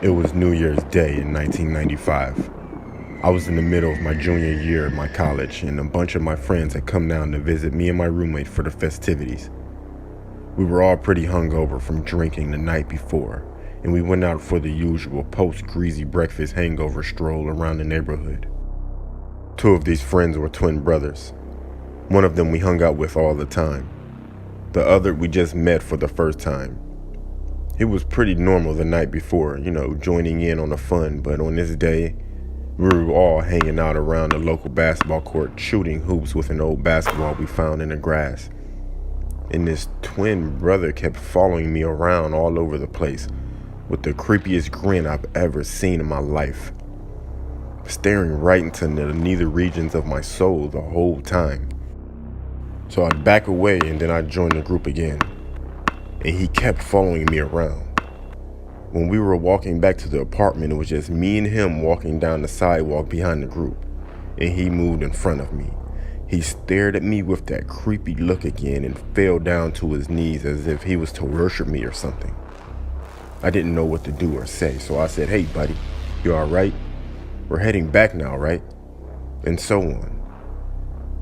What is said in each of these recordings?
It was New Year's Day in 1995. I was in the middle of my junior year at my college, and a bunch of my friends had come down to visit me and my roommate for the festivities. We were all pretty hungover from drinking the night before, and we went out for the usual post-greasy breakfast hangover stroll around the neighborhood. Two of these friends were twin brothers. One of them we hung out with all the time. The other we just met for the first time. It was pretty normal the night before, joining in on the fun, but on this day, we were all hanging out around the local basketball court, shooting hoops with an old basketball we found in the grass. And this twin brother kept following me around all over the place with the creepiest grin I've ever seen in my life, staring right into the nether regions of my soul the whole time. So I'd back away and then I'd join the group again. And he kept following me around. When we were walking back to the apartment, it was just me and him walking down the sidewalk behind the group, and he moved in front of me. He stared at me with that creepy look again and fell down to his knees as if he was to worship me or something. I didn't know what to do or say, so I said, "Hey buddy, you all right? We're heading back now, right?" And so on.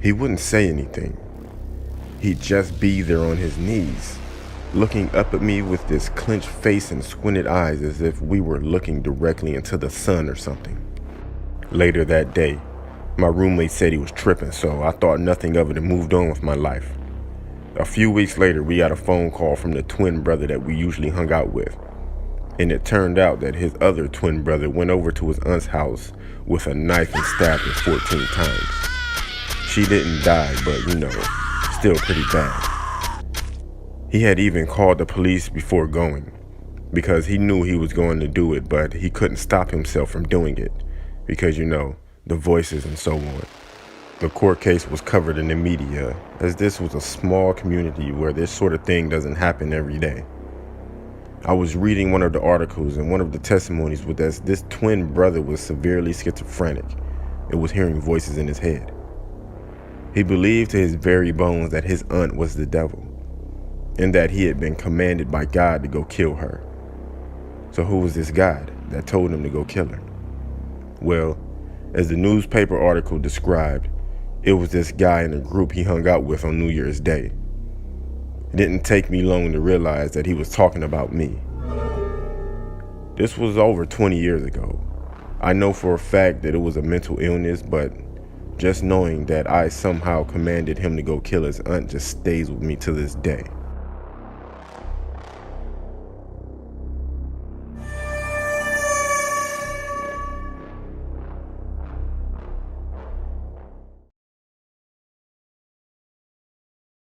He wouldn't say anything. He'd just be there on his knees, looking up at me with this clenched face and squinted eyes as if we were looking directly into the sun or something. Later that day, my roommate said he was tripping, so I thought nothing of it and moved on with my life. A few weeks later, we got a phone call from the twin brother that we usually hung out with, and it turned out that his other twin brother went over to his aunt's house with a knife and stabbed her 14 times. She didn't die, but still pretty bad. He had even called the police before going, because he knew he was going to do it, but he couldn't stop himself from doing it, because the voices and so on. The court case was covered in the media, as this was a small community where this sort of thing doesn't happen every day. I was reading one of the articles, and one of the testimonies was that this twin brother was severely schizophrenic and was hearing voices in his head. He believed to his very bones that his aunt was the devil, and that he had been commanded by God to go kill her. So who was this God that told him to go kill her? Well, as the newspaper article described, it was this guy in the group he hung out with on New Year's Day. It didn't take me long to realize that he was talking about me. This was over 20 years ago. I know for a fact that it was a mental illness, but just knowing that I somehow commanded him to go kill his aunt just stays with me to this day.